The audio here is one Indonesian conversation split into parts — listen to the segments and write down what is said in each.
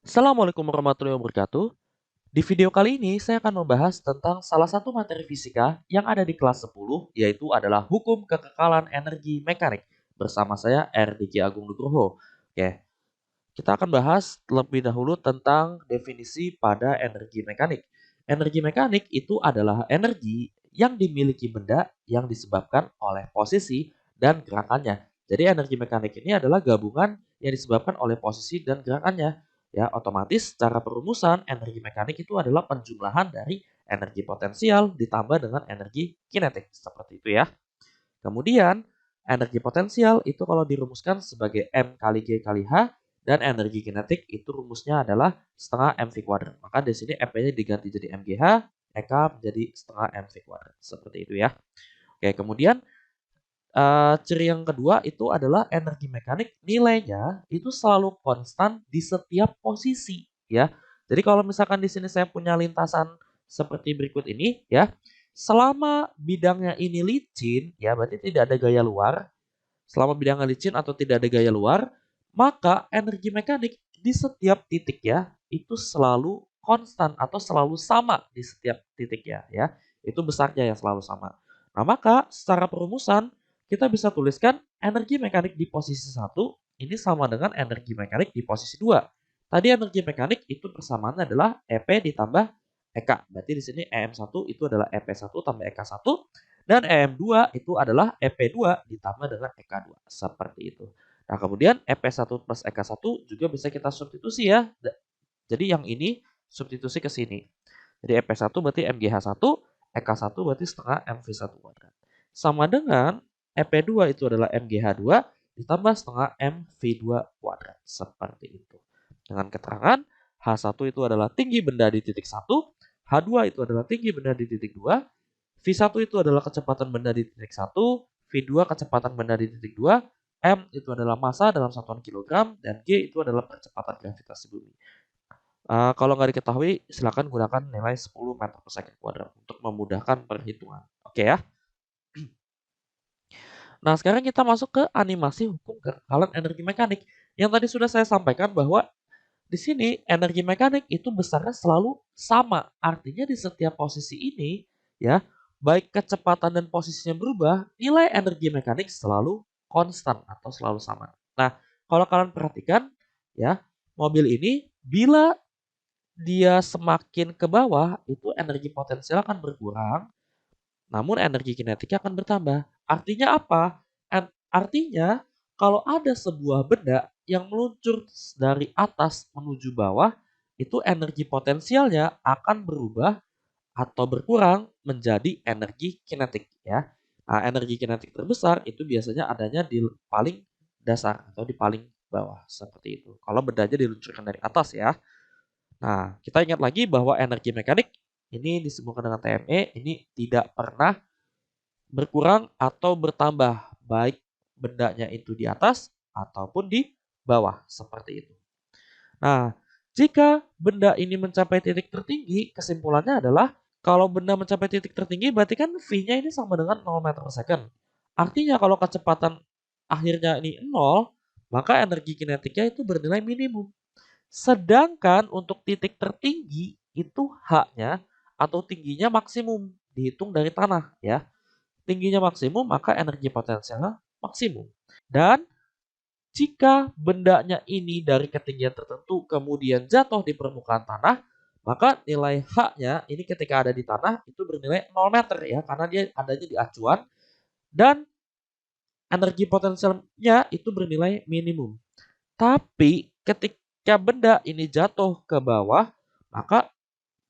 Assalamualaikum warahmatullahi wabarakatuh. Di video kali ini saya akan membahas tentang salah satu materi fisika yang ada di kelas 10, yaitu adalah hukum kekekalan energi mekanik. Bersama saya RDG Agung Nugroho. Oke, kita akan bahas lebih dahulu tentang definisi pada energi mekanik. Energi mekanik itu adalah energi yang dimiliki benda yang disebabkan oleh posisi dan gerakannya. Jadi energi mekanik ini adalah gabungan yang disebabkan oleh posisi dan gerakannya. Ya, otomatis secara perumusan energi mekanik itu adalah penjumlahan dari energi potensial ditambah dengan energi kinetik. Seperti itu ya. Kemudian, energi potensial itu kalau dirumuskan sebagai M kali G kali H, dan energi kinetik itu rumusnya adalah setengah mv kuadrat. Maka di sini MP-nya diganti jadi MGH, EK menjadi setengah mv kuadrat. Seperti itu ya. Oke, kemudian ciri yang kedua itu adalah energi mekanik nilainya itu selalu konstan di setiap posisi ya. Jadi kalau misalkan di sini saya punya lintasan seperti berikut ini ya, selama bidangnya ini licin ya berarti tidak ada gaya luar. Selama bidangnya licin atau tidak ada gaya luar, maka energi mekanik di setiap titik ya itu selalu konstan atau selalu sama di setiap titik ya. Itu besarnya yang selalu sama. Nah, maka secara perumusan kita bisa tuliskan energi mekanik di posisi 1 ini sama dengan energi mekanik di posisi 2. Tadi energi mekanik itu persamaannya adalah EP ditambah EK. Berarti di sini EM1 itu adalah EP1 tambah EK1 dan EM2 itu adalah EP2 ditambah dengan EK2. Seperti itu. Nah, kemudian EP1 plus EK1 juga bisa kita substitusi ya. Jadi yang ini substitusi ke sini. Jadi EP1 berarti MGH1, EK1 berarti setengah MV1 kuadrat. Sama dengan EP2 itu adalah MGH2 ditambah setengah MV2 kuadrat. Seperti itu. Dengan keterangan H1 itu adalah tinggi benda di titik 1, H2 itu adalah tinggi benda di titik 2, V1 itu adalah kecepatan benda di titik 1, V2 kecepatan benda di titik 2, M itu adalah massa dalam satuan kilogram, dan G itu adalah percepatan gravitasi bumi. Kalau nggak diketahui, silakan gunakan nilai 10 meter per second kuadrat untuk memudahkan perhitungan. Oke ya. Nah, sekarang kita masuk ke animasi hukum kekekalan energi mekanik. Yang tadi sudah saya sampaikan bahwa di sini energi mekanik itu besarnya selalu sama. Artinya di setiap posisi ini ya, baik kecepatan dan posisinya berubah, nilai energi mekanik selalu konstan atau selalu sama. Nah, kalau kalian perhatikan ya, mobil ini bila dia semakin ke bawah itu energi potensial akan berkurang, namun energi kinetiknya akan bertambah. Artinya apa? Artinya kalau ada sebuah benda yang meluncur dari atas menuju bawah, itu energi potensialnya akan berubah atau berkurang menjadi energi kinetik ya. Nah, energi kinetik terbesar itu biasanya adanya di paling dasar atau di paling bawah seperti itu. Kalau bendanya diluncurkan dari atas ya. Nah, kita ingat lagi bahwa energi mekanik ini disebutkan dengan TME ini tidak pernah berkurang atau bertambah baik bendanya itu di atas ataupun di bawah seperti itu. Nah, jika benda ini mencapai titik tertinggi, kesimpulannya adalah kalau benda mencapai titik tertinggi berarti kan V-nya ini sama dengan 0 meter per second. Artinya kalau kecepatan akhirnya ini 0, maka energi kinetiknya itu bernilai minimum. Sedangkan untuk titik tertinggi itu H-nya atau tingginya maksimum dihitung dari tanah ya. Tingginya maksimum maka energi potensialnya maksimum. Dan jika bendanya ini dari ketinggian tertentu kemudian jatuh di permukaan tanah, maka nilai H-nya ini ketika ada di tanah itu bernilai 0 meter ya, karena dia adanya di acuan, dan energi potensialnya itu bernilai minimum. Tapi ketika benda ini jatuh ke bawah, maka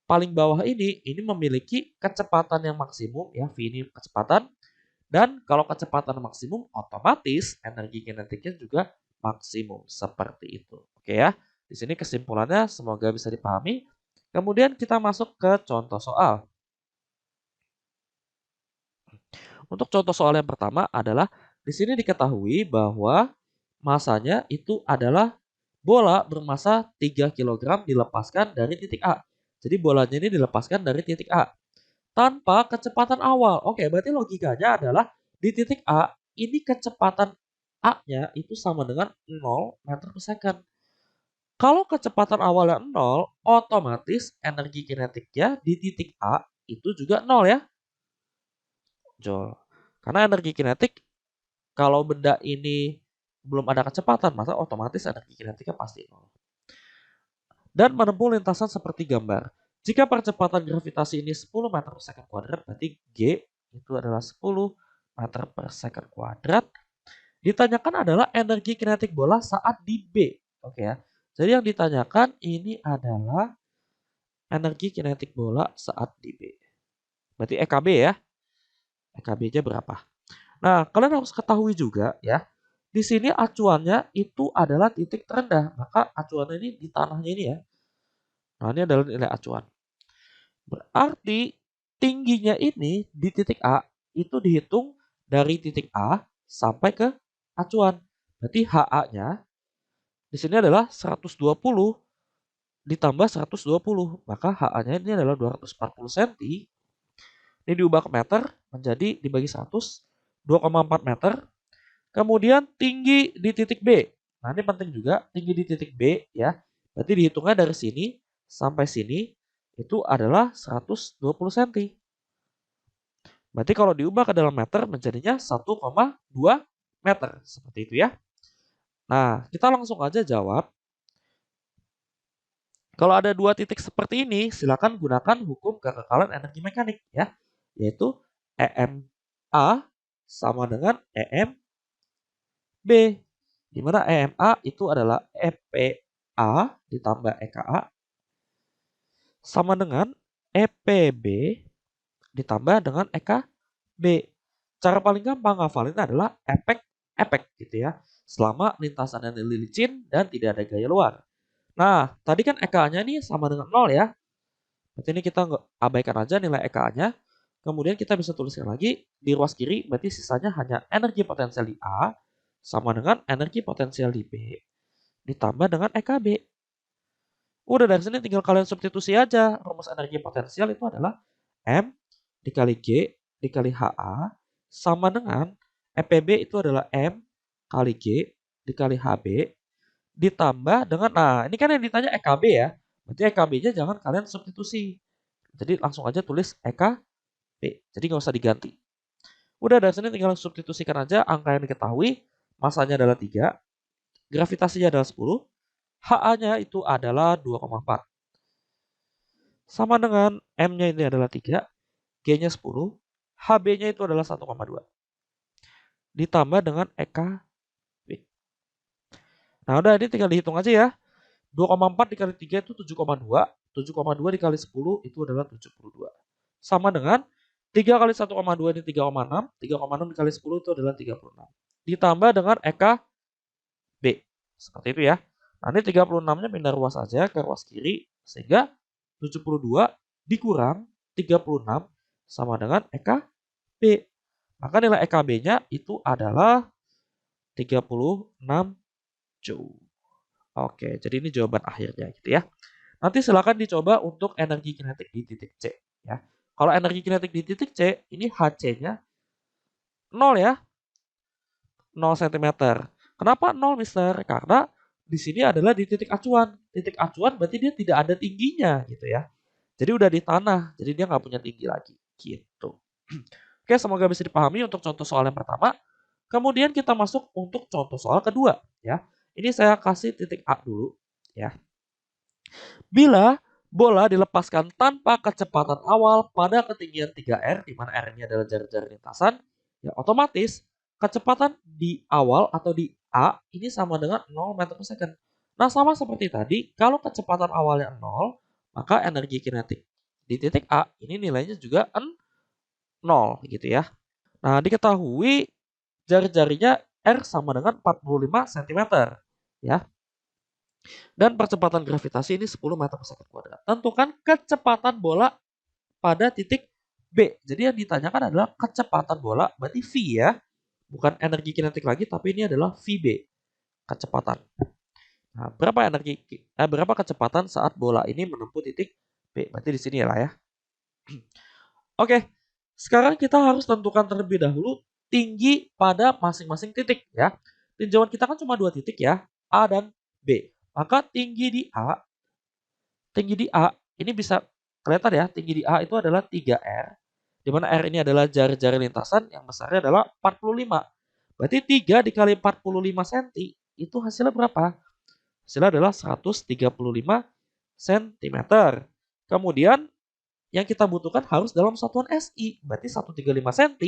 paling bawah ini memiliki kecepatan yang maksimum ya, V ini kecepatan, dan kalau kecepatan maksimum otomatis energi kinetiknya juga maksimum seperti itu. Oke ya. Di sini kesimpulannya semoga bisa dipahami. Kemudian kita masuk ke contoh soal. Untuk contoh soal yang pertama adalah di sini diketahui bahwa masanya itu adalah bola bermasa 3 kg dilepaskan dari titik A. Jadi bolanya ini dilepaskan dari titik A tanpa kecepatan awal. Oke, berarti logikanya adalah di titik A ini kecepatan A-nya itu sama dengan 0 meter per second. Kalau kecepatan awalnya 0, otomatis energi kinetiknya di titik A itu juga 0 ya. Betul. Karena energi kinetik kalau benda ini belum ada kecepatan, maka otomatis energi kinetiknya pasti 0. Dan menempuh lintasan seperti gambar. Jika percepatan gravitasi ini 10 meter per second kuadrat, berarti G itu adalah 10 meter per second kuadrat. Ditanyakan adalah energi kinetik bola saat di B. Oke ya. Jadi yang ditanyakan ini adalah energi kinetik bola saat di B. Berarti EKB ya. EKB-nya berapa? Nah, kalian harus ketahui juga ya. Di sini acuannya itu adalah titik terendah. Maka acuannya ini di tanahnya ini ya. Nah, ini adalah nilai acuan. Berarti tingginya ini di titik A itu dihitung dari titik A sampai ke acuan. Berarti HA-nya di sini adalah 120 ditambah 120. Maka HA-nya ini adalah 240 cm. Ini diubah ke meter menjadi dibagi 100, 2,4 meter. Kemudian tinggi di titik B. Nah, ini penting juga, tinggi di titik B ya. Berarti dihitungnya dari sini sampai sini itu adalah 120 cm. Berarti kalau diubah ke dalam meter menjadinya 1,2 meter. Seperti itu ya. Nah, kita langsung aja jawab. Kalau ada dua titik seperti ini, silakan gunakan hukum kekekalan energi mekanik ya. Yaitu EMA sama dengan EMB. Di mana EMA itu adalah EPA ditambah EKA sama dengan EPB ditambah dengan EKB. Cara paling gampang ngafalin adalah efek gitu ya. Selama lintasannya licin dan tidak ada gaya luar. Nah, tadi kan EKA-nya ini sama dengan 0 ya. Berarti ini kita abaikan aja nilai EKA-nya. Kemudian kita bisa tuliskan lagi di ruas kiri, berarti sisanya hanya energi potensial di A sama dengan energi potensial di B ditambah dengan EKB. Udah dari sini tinggal kalian substitusi aja. Rumus energi potensial itu adalah M dikali G dikali HA sama dengan EPB itu adalah M kali G dikali HB ditambah dengan, nah ini kan yang ditanya EKB ya. Berarti EKB-nya jangan kalian substitusi. Jadi langsung aja tulis EKB. Jadi nggak usah diganti. Udah dari sini tinggal substitusikan aja angka yang diketahui. Masanya adalah 3. Gravitasinya adalah 10. HA-nya itu adalah 2,4. Sama dengan M-nya ini adalah 3. G-nya 10. HB-nya itu adalah 1,2. Ditambah dengan EKB. Nah udah ini tinggal dihitung aja ya. 2,4 dikali 3 itu 7,2. 7,2 dikali 10 itu adalah 72. Sama dengan 3 kali 1,2 ini 3,6. 3,6 dikali 10 itu adalah 36. Ditambah dengan EKB. Seperti itu ya. Nah ini 36-nya pindah ruas aja ke ruas kiri. Sehingga 72 dikurang 36 sama dengan EKB. Maka nilai EKB-nya itu adalah 36 Joule. Oke, jadi ini jawaban akhirnya gitu ya. Nanti silakan dicoba untuk energi kinetik di titik C ya. Kalau energi kinetik di titik C, ini Hc-nya 0 ya. 0 cm. Kenapa 0, Mister? Karena di sini adalah di titik acuan. Titik acuan berarti dia tidak ada tingginya gitu ya. Jadi udah di tanah, jadi dia nggak punya tinggi lagi gitu. Oke, semoga bisa dipahami untuk contoh soal yang pertama. Kemudian kita masuk untuk contoh soal kedua ya. Ini saya kasih titik A dulu ya. Bila bola dilepaskan tanpa kecepatan awal pada ketinggian 3R, di mana R ini adalah jari-jari lintasan, ya otomatis kecepatan di awal atau di A ini sama dengan 0 meter per second. Nah, sama seperti tadi, kalau kecepatan awalnya 0, maka energi kinetik di titik A ini nilainya juga 0 gitu ya. Nah, diketahui jari-jarinya R sama dengan 45 cm ya. Dan percepatan gravitasi ini 10 meter per second kuadrat. Tentukan kecepatan bola pada titik B. Jadi yang ditanyakan adalah kecepatan bola, berarti V ya. Bukan energi kinetik lagi, tapi ini adalah VB, kecepatan. Nah, berapa kecepatan saat bola ini menempuh titik B? Berarti di sini lah ya. Oke, sekarang kita harus tentukan terlebih dahulu tinggi pada masing-masing titik ya. Tinjauan kita kan cuma 2 titik ya, A dan B. Maka tinggi di A ini bisa kelihatan ya, tinggi di A itu adalah 3R, di mana R ini adalah jari-jari lintasan yang besarnya adalah 45. Berarti 3 dikali 45 cm itu hasilnya berapa? Hasilnya adalah 135 cm. Kemudian yang kita butuhkan harus dalam satuan SI. Berarti 135 cm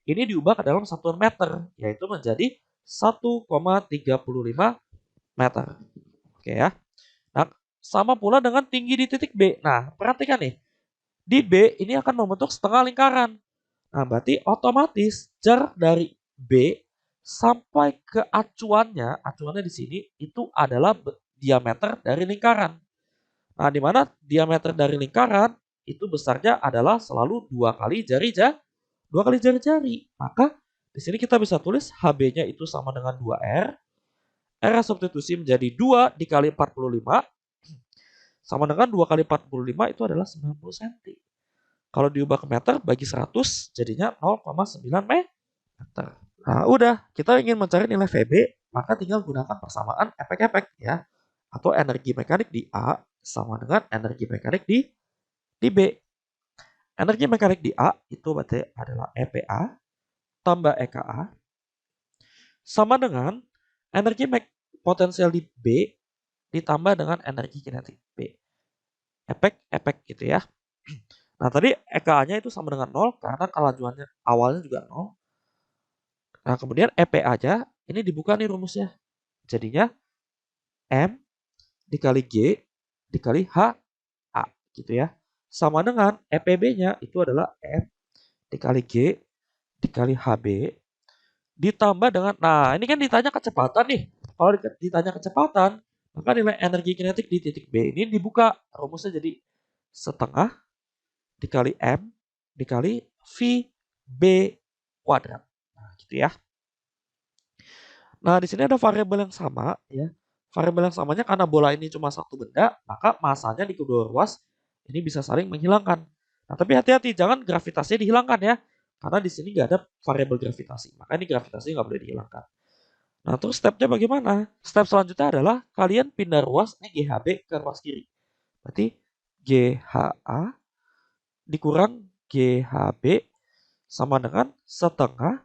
ini diubah ke dalam satuan meter, yaitu menjadi 1,35 meter. Oke ya. Nah, sama pula dengan tinggi di titik B. Nah, perhatikan nih. Di B ini akan membentuk setengah lingkaran. Nah, berarti otomatis jarak dari B sampai ke acuannya di sini itu adalah diameter dari lingkaran. Nah, di mana diameter dari lingkaran itu besarnya adalah selalu 2 kali jari-jari. Maka di sini kita bisa tulis HB-nya itu sama dengan 2R. R substitusi menjadi 2 dikali 45 sama dengan 2 kali 45 itu adalah 90 cm. Kalau diubah ke meter bagi 100 jadinya 0,9 meter. Nah, udah, kita ingin mencari nilai VB, maka tinggal gunakan persamaan efek-efek ya. Atau energi mekanik di A sama dengan energi mekanik di B. Energi mekanik di A itu berarti adalah EPA tambah EKA sama dengan energi potensial di B ditambah dengan energi kinetik B. Efek-efek gitu ya. Nah, tadi EKA-nya itu sama dengan 0 karena kelajuannya awalnya juga 0. Nah, kemudian EPA-nya ini dibuka nih rumusnya. Jadinya M dikali G dikali HA gitu ya. Sama dengan EPB-nya itu adalah M dikali G dikali HB ditambah dengan, nah ini kan ditanya kecepatan nih. Kalau ditanya kecepatan, maka nilai energi kinetik di titik B ini dibuka. Rumusnya jadi setengah dikali M dikali VB kuadrat. Nah, gitu ya. Nah, di sini ada variabel yang sama ya. Variabel yang samanya karena bola ini cuma satu benda, maka masanya di kedua ruas ini bisa saling menghilangkan. Nah, tapi hati-hati jangan gravitasinya dihilangkan ya. Karena di sini nggak ada variabel gravitasi. Maka ini gravitasi nggak boleh dihilangkan. Nah, terus stepnya bagaimana? Step selanjutnya adalah kalian pindah ruas ini GHB ke ruas kiri. Berarti GHA dikurang GHB sama dengan setengah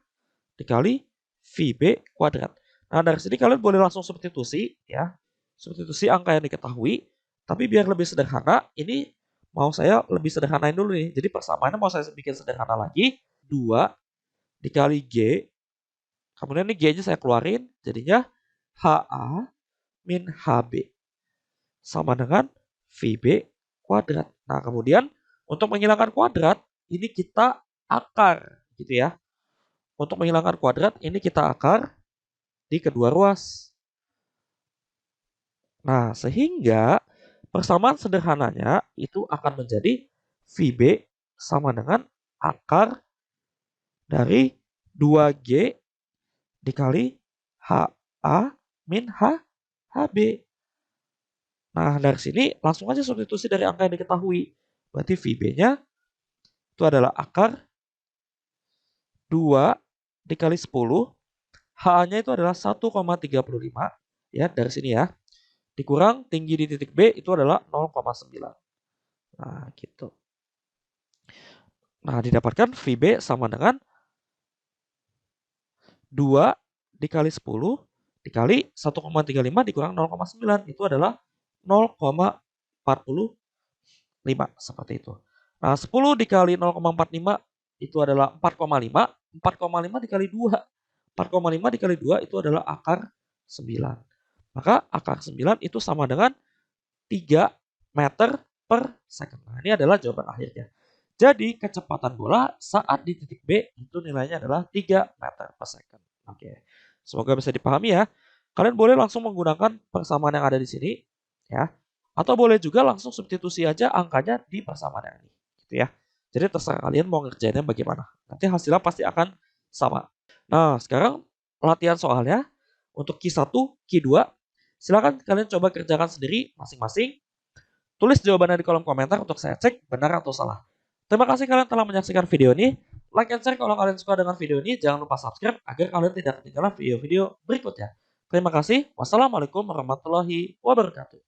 dikali VB kuadrat. Nah, dari sini kalian boleh langsung substitusi ya. Substitusi angka yang diketahui. Tapi biar lebih sederhana, ini mau saya lebih sederhanain dulu nih. Jadi persamaannya mau saya bikin sederhana lagi. 2 dikali G. Kemudian ini G-nya saya keluarin. Jadinya HA min HB. Sama dengan VB kuadrat. Nah, kemudian untuk menghilangkan kuadrat, ini kita akar gitu ya. Untuk menghilangkan kuadrat, ini kita akar di kedua ruas. Nah, sehingga persamaan sederhananya itu akan menjadi VB sama dengan akar dari 2G dikali HA min HB. Nah, dari sini langsung aja substitusi dari angka yang diketahui. Berarti VB-nya itu adalah akar 2 dikali 10. H-nya itu adalah 1,35 ya dari sini ya. Dikurang tinggi di titik B itu adalah 0,9. Nah, gitu. Nah, didapatkan VB sama dengan 2 dikali 10 dikali 1,35 dikurang 0,9 itu adalah 0,45 seperti itu. Nah, 10 dikali 0,45 itu adalah 4,5. 4,5 dikali 2. 4,5 dikali 2 itu adalah akar 9. Maka akar 9 itu sama dengan 3 meter per second. Nah, ini adalah jawaban akhirnya. Jadi kecepatan bola saat di titik B itu nilainya adalah 3 meter per second. Oke, semoga bisa dipahami ya. Kalian boleh langsung menggunakan persamaan yang ada di sini ya. Atau boleh juga langsung substitusi aja angkanya di persamaan yang ini. Gitu ya. Jadi terserah kalian mau ngerjainnya bagaimana. Nanti hasilnya pasti akan sama. Nah, sekarang latihan soalnya untuk Q1, Q2. Silakan kalian coba kerjakan sendiri masing-masing. Tulis jawabannya di kolom komentar untuk saya cek benar atau salah. Terima kasih kalian telah menyaksikan video ini. Like and share kalau kalian suka dengan video ini. Jangan lupa subscribe agar kalian tidak ketinggalan video-video berikutnya. Terima kasih. Wassalamualaikum warahmatullahi wabarakatuh.